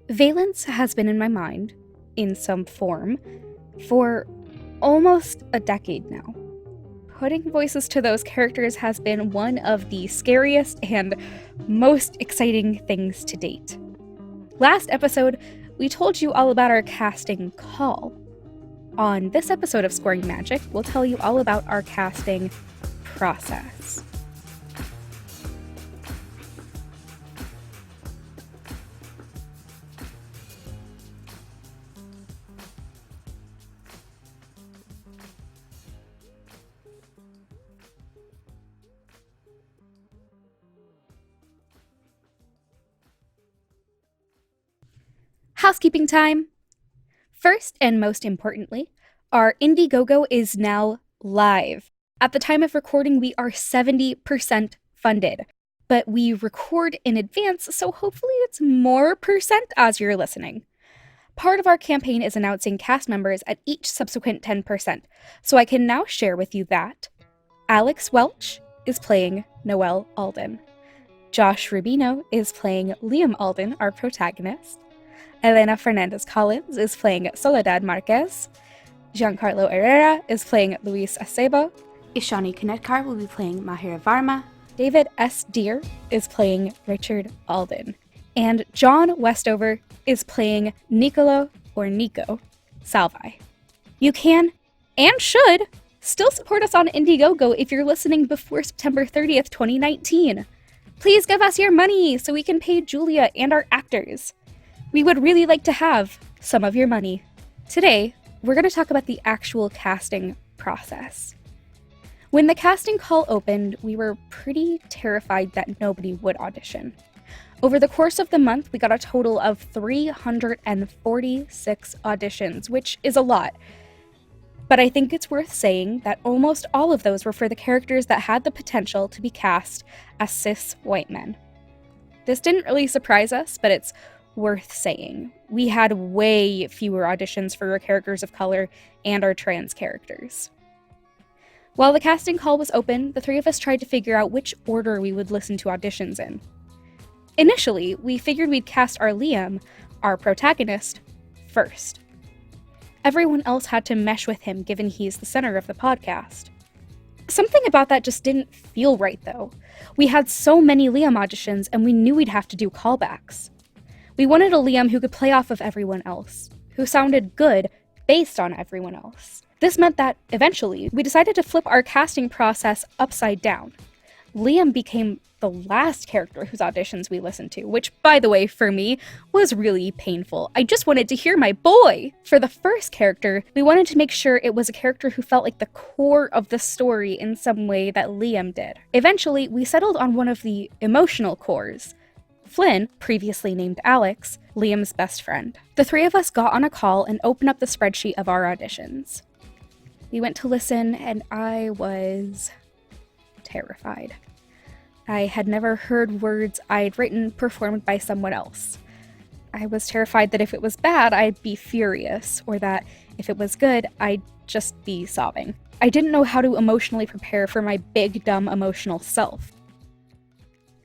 Valence has been in my mind, in some form, for almost a decade now. Putting voices to those characters has been one of the scariest and most exciting things to date. Last episode, we told you all about our casting call. On this episode of Scoring Magic, we'll tell you all about our casting process. Housekeeping time! First and most importantly, our Indiegogo is now live. At the time of recording, we are 70% funded, but we record in advance, so hopefully it's more percent as you're listening. Part of our campaign is announcing cast members at each subsequent 10%, so I can now share with you that Alex Welch is playing Noelle Alden. Josh Rubino is playing Liam Alden, our protagonist. Elena Fernandez-Collins is playing Soledad Marquez. Giancarlo Herrera is playing Luis Acebo. Ishani Kanetkar will be playing Mahira Varma. David S. Deere is playing Richard Alden. And John Westover is playing Niccolo Salvi. You can, and should, still support us on Indiegogo if you're listening before September 30th, 2019. Please give us your money so we can pay Julia and our actors. We would really like to have some of your money. Today, we're going to talk about the actual casting process. When the casting call opened, we were pretty terrified that nobody would audition. Over the course of the month, we got a total of 346 auditions, which is a lot. But I think it's worth saying that almost all of those were for the characters that had the potential to be cast as cis white men. This didn't really surprise us, but it's worth saying. We had way fewer auditions for our characters of color and our trans characters. While the casting call was open, the three of us tried to figure out which order we would listen to auditions in. Initially, we figured we'd cast our Liam, our protagonist, first. Everyone else had to mesh with him given he's the center of the podcast. Something about that just didn't feel right though. We had so many Liam auditions and we knew we'd have to do callbacks. We wanted a Liam who could play off of everyone else, who sounded good based on everyone else. This meant that, eventually, we decided to flip our casting process upside down. Liam became the last character whose auditions we listened to, which, by the way, for me, was really painful. I just wanted to hear my boy! For the first character, we wanted to make sure it was a character who felt like the core of the story in some way that Liam did. Eventually, we settled on one of the emotional cores, Flynn, previously named Alex, Liam's best friend. The three of us got on a call and opened up the spreadsheet of our auditions. We went to listen, and I was terrified. I had never heard words I'd written performed by someone else. I was terrified that if it was bad, I'd be furious, or that if it was good, I'd just be sobbing. I didn't know how to emotionally prepare for my big, dumb, emotional self.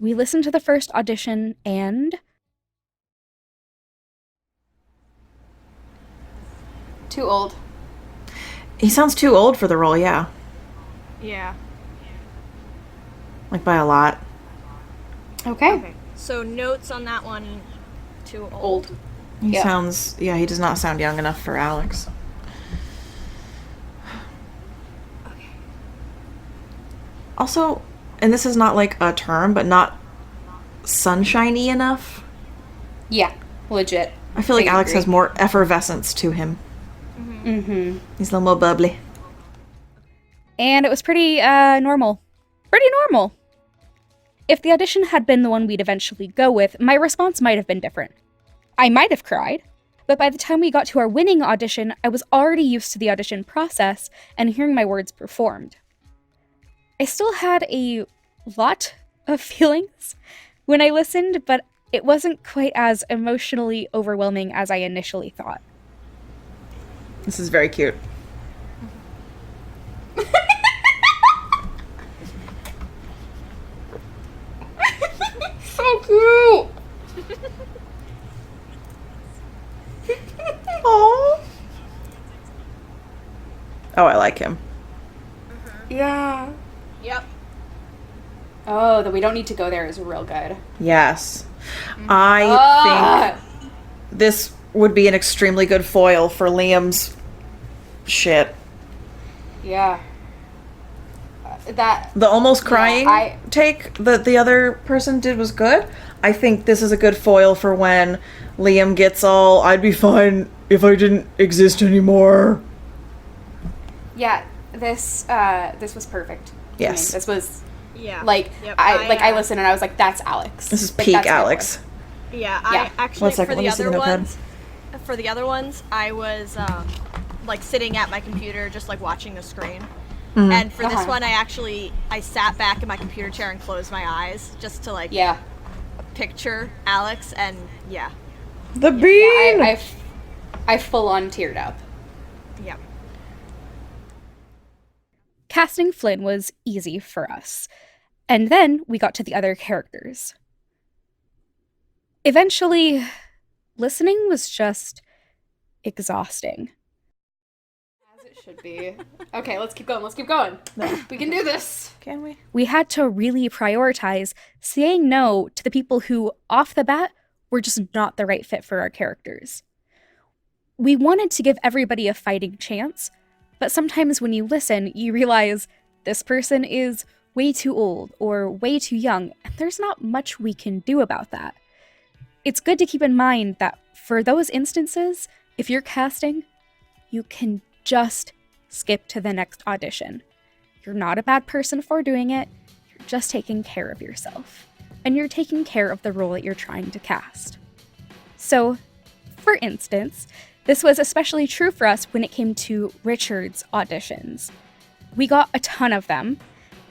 We listened to the first audition, and too old. He sounds too old for the role, yeah. Yeah. Like by a lot. Okay. So notes on that one, too old. He sounds, he does not sound young enough for Alex. Okay. Also, and this is not like a term, but not sunshiny enough. Yeah, legit. I feel like Alex has more effervescence to him. Mm-hmm. He's a little more bubbly. And it was pretty normal. Pretty normal. If the audition had been the one we'd eventually go with, my response might have been different. I might have cried, but by the time we got to our winning audition, I was already used to the audition process and hearing my words performed. I still had a lot of feelings when I listened, but it wasn't quite as emotionally overwhelming as I initially thought. This is very cute. So cute! Oh, I like him. Yeah. Yep. Oh, the we don't need to go there is real good. Yes. I think this would be an extremely good foil for Liam's shit. Yeah. That The almost crying I- take that the other person did was good. I think this is a good foil for when Liam gets all, I'd be fine if I didn't exist anymore. Yeah, this was perfect. to Yes. me. This was Yeah. like Yep, I listened and I was like, that's Alex. This is Like, peak that's good Alex. work. Yeah, Yeah. I actually One second, for let the me see other the notepad. ones, I was like sitting at my computer, just like watching the screen. Mm-hmm. And for this Uh-huh. one, I sat back in my computer chair and closed my eyes just to like Yeah. picture Alex, and yeah, The bean! Yeah, I full on teared up. yeah. Casting Flynn was easy for us. And then we got to the other characters. Eventually, listening was just exhausting. As it should be. Okay, let's keep going. We can do this. Can we? We had to really prioritize saying no to the people who, off the bat, were just not the right fit for our characters. We wanted to give everybody a fighting chance, but sometimes when you listen, you realize this person is way too old or way too young, and there's not much we can do about that. It's good to keep in mind that for those instances, if you're casting, you can just skip to the next audition. You're not a bad person for doing it, you're just taking care of yourself. And you're taking care of the role that you're trying to cast. So, for instance, this was especially true for us when it came to Richard's auditions. We got a ton of them,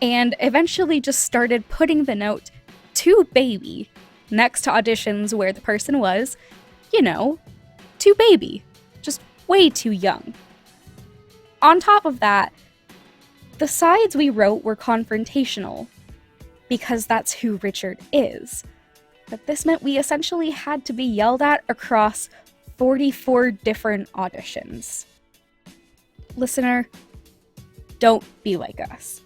and eventually just started putting the note "to baby" next to auditions where the person was, too baby, just way too young. On top of that, the sides we wrote were confrontational, because that's who Richard is. But this meant we essentially had to be yelled at across 44 different auditions. Listener, don't be like us.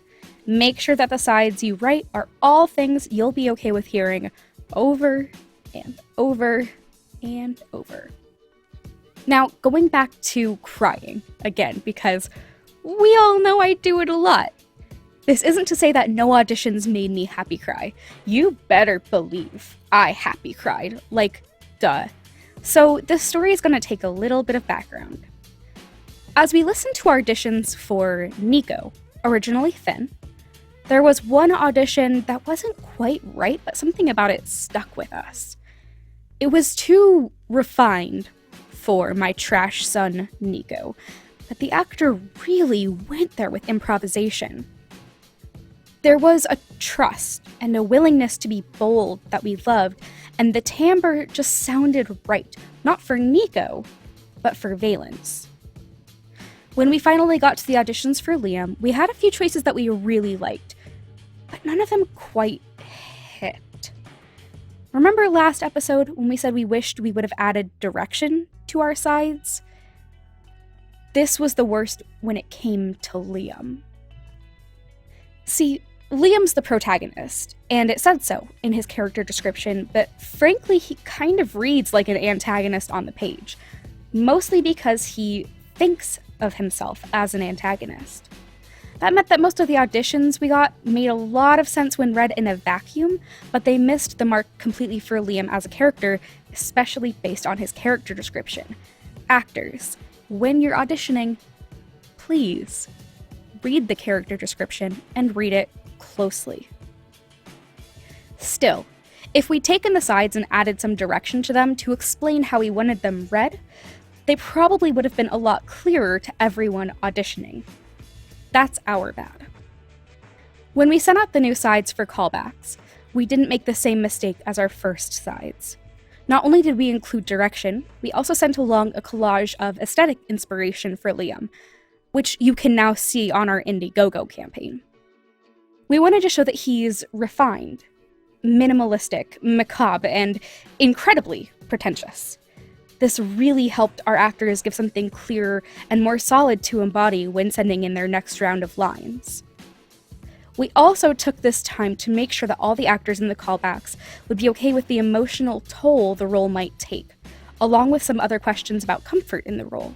Make sure that the sides you write are all things you'll be okay with hearing over and over and over. Now, going back to crying again, because we all know I do it a lot. This isn't to say that no auditions made me happy cry. You better believe I happy cried. Like, duh. So this story is going to take a little bit of background. As we listened to our auditions for Nico, originally Finn, there was one audition that wasn't quite right, but something about it stuck with us. It was too refined for my trash son, Nico, but the actor really went there with improvisation. There was a trust and a willingness to be bold that we loved, and the timbre just sounded right, not for Nico, but for Valence. When we finally got to the auditions for Liam, we had a few choices that we really liked, but none of them quite hit. Remember last episode when we said we wished we would have added direction to our sides? This was the worst when it came to Liam. See, Liam's the protagonist, and it said so in his character description, but frankly, he kind of reads like an antagonist on the page, mostly because he thinks of himself as an antagonist. That meant that most of the auditions we got made a lot of sense when read in a vacuum, but they missed the mark completely for Liam as a character, especially based on his character description. Actors, when you're auditioning, please read the character description and read it closely. Still, if we'd taken the sides and added some direction to them to explain how we wanted them read, they probably would have been a lot clearer to everyone auditioning. That's our bad. When we sent out the new sides for callbacks, we didn't make the same mistake as our first sides. Not only did we include direction, we also sent along a collage of aesthetic inspiration for Liam, which you can now see on our Indiegogo campaign. We wanted to show that he's refined, minimalistic, macabre, and incredibly pretentious. This really helped our actors give something clearer and more solid to embody when sending in their next round of lines. We also took this time to make sure that all the actors in the callbacks would be okay with the emotional toll the role might take, along with some other questions about comfort in the role.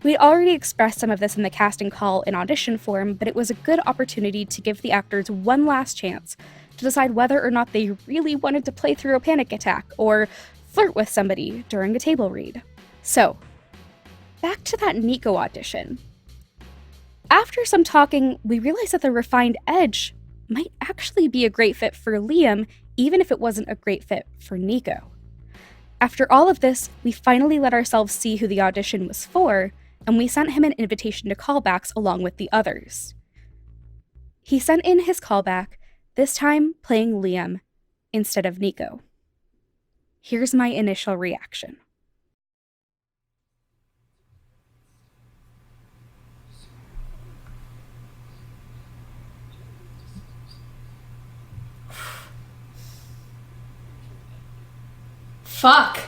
We'd already expressed some of this in the casting call and audition form, but it was a good opportunity to give the actors one last chance to decide whether or not they really wanted to play through a panic attack or flirt with somebody during a table read. So, back to that Nico audition. After some talking, we realized that the refined edge might actually be a great fit for Liam, even if it wasn't a great fit for Nico. After all of this, we finally let ourselves see who the audition was for, and we sent him an invitation to callbacks along with the others. He sent in his callback, this time playing Liam instead of Nico. Here's my initial reaction. Fuck.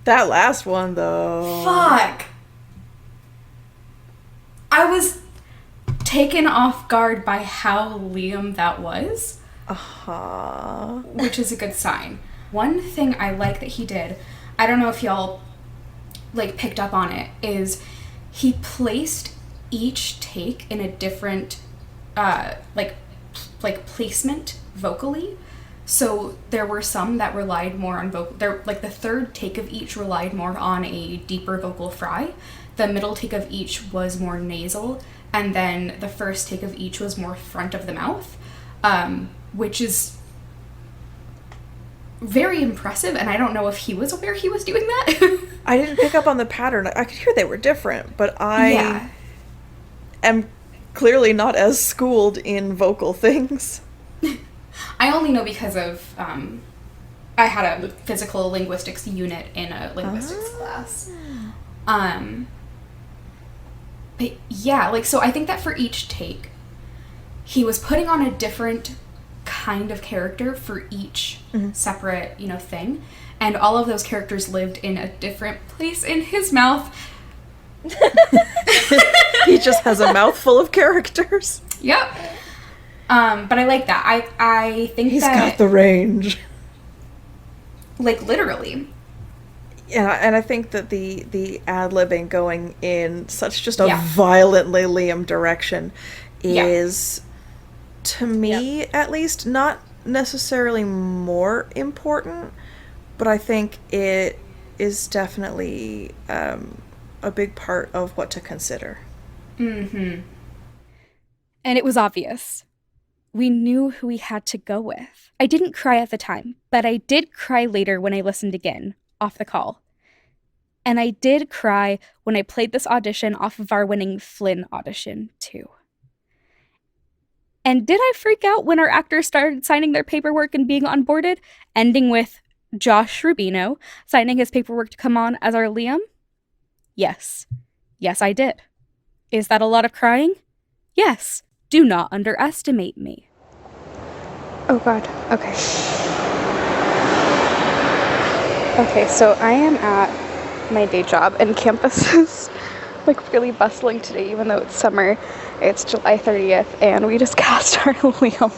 That last one, though. Fuck. I was taken off guard by how Liam that was. Which is a good sign. One thing I like that he did, I don't know if y'all picked up on it, is he placed each take in a different placement vocally. So there were some that relied more on vocal. The third take of each relied more on a deeper vocal fry. The middle take of each was more nasal, and then the first take of each was more front of the mouth, which is very impressive. And I don't know if he was aware he was doing that. I didn't pick up on the pattern. I could hear they were different, but I am clearly not as schooled in vocal things. I only know because of, I had a physical linguistics unit in a linguistics class. But yeah, so I think that for each take, he was putting on a different kind of character for each separate, thing. And all of those characters lived in a different place in his mouth. He just has a mouthful of characters. Yep. But I like that. I think he's that... He's got the range. Literally. Yeah, and I think that the ad-libbing going in such just a violently Liam direction is, to me at least, not necessarily more important, but I think it is definitely a big part of what to consider. Mm-hmm. And it was obvious. We knew who we had to go with. I didn't cry at the time, but I did cry later when I listened again, off the call. And I did cry when I played this audition off of our winning Flynn audition, too. And did I freak out when our actors started signing their paperwork and being onboarded, ending with Josh Rubino signing his paperwork to come on as our Liam? Yes. Yes, I did. Is that a lot of crying? Yes. Do not underestimate me. Oh god, okay. Okay, so I am at my day job, and campus is really bustling today, even though it's summer. It's July 30th, and we just cast our Liam.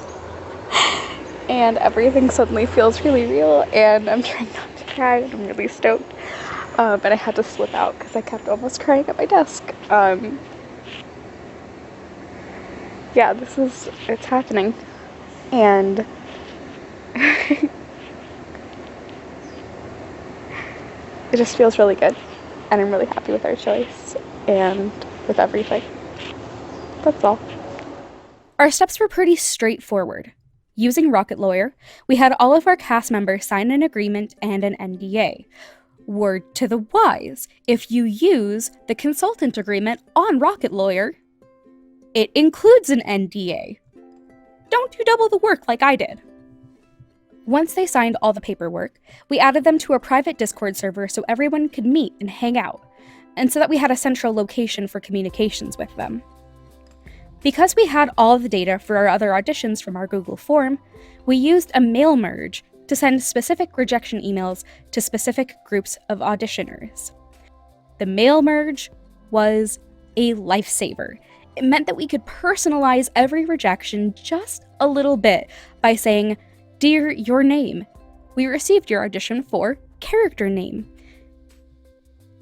And everything suddenly feels really real, and I'm trying not to cry, and I'm really stoked. But I had to slip out because I kept almost crying at my desk. Yeah, it's happening, and it just feels really good, and I'm really happy with our choice, and with everything. That's all. Our steps were pretty straightforward. Using Rocket Lawyer, we had all of our cast members sign an agreement and an NDA. Word to the wise, if you use the consultant agreement on Rocket Lawyer, it includes an NDA. Don't you double the work like I did. Once they signed all the paperwork, we added them to a private Discord server so everyone could meet and hang out, and so that we had a central location for communications with them. Because we had all the data for our other auditions from our Google form, we used a mail merge to send specific rejection emails to specific groups of auditioners. The mail merge was a lifesaver. It meant that we could personalize every rejection just a little bit by saying, "Dear Your Name, we received your audition for character name."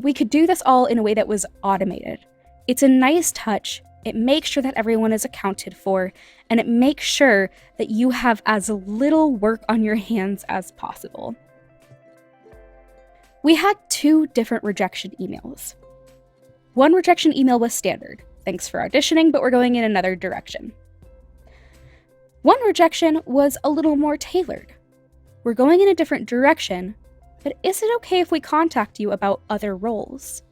We could do this all in a way that was automated. It's a nice touch. It makes sure that everyone is accounted for, and it makes sure that you have as little work on your hands as possible. We had 2 different rejection emails. One rejection email was standard. Thanks for auditioning, but we're going in another direction. One rejection was a little more tailored. We're going in a different direction, but is it okay if we contact you about other roles?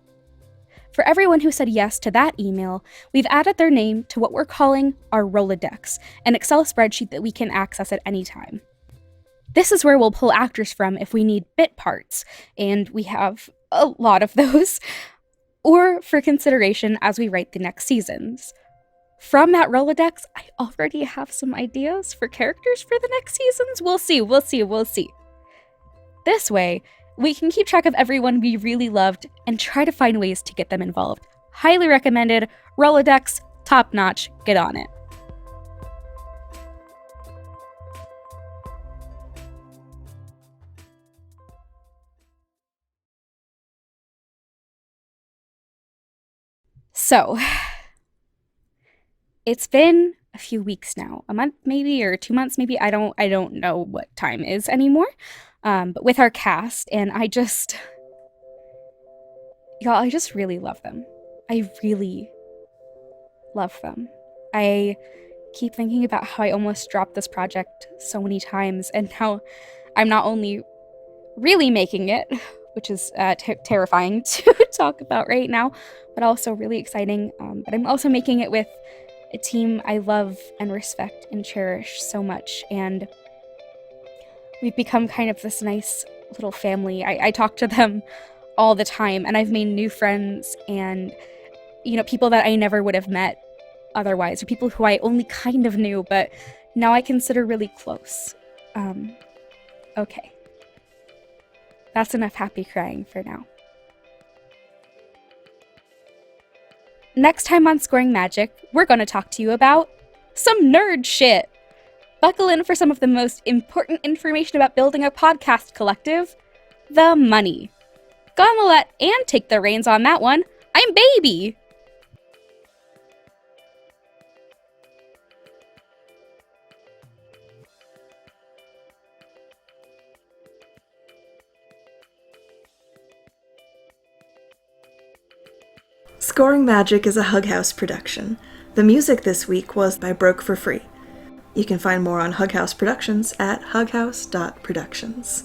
For everyone who said yes to that email, we've added their name to what we're calling our Rolodex, an Excel spreadsheet that we can access at any time. This is where we'll pull actors from if we need bit parts, and we have a lot of those, or for consideration as we write the next seasons. From that Rolodex, I already have some ideas for characters for the next seasons. We'll see. This way, we can keep track of everyone we really loved and try to find ways to get them involved. Highly recommended. Rolodex, top notch, get on it. So, it's been a few weeks now, a month maybe, or 2 months maybe. I don't know what time is anymore. But with our cast, and y'all, I just really love them. I really love them. I keep thinking about how I almost dropped this project so many times, and how I'm not only really making it, which is terrifying to talk about right now, but also really exciting. But I'm also making it with a team I love and respect and cherish so much, and we've become kind of this nice little family. I talk to them all the time, and I've made new friends, and people that I never would have met otherwise, or people who I only kind of knew, but now I consider really close. Okay. That's enough happy crying for now. Next time on Scoring Magic, we're going to talk to you about some nerd shit. Buckle in for some of the most important information about building a podcast collective: the money. Gonna let Anne take the reins on that one. I'm Baby! Scoring Magic is a Hug House production. The music this week was by Broke for Free. You can find more on Hug House Productions at hughouse.productions.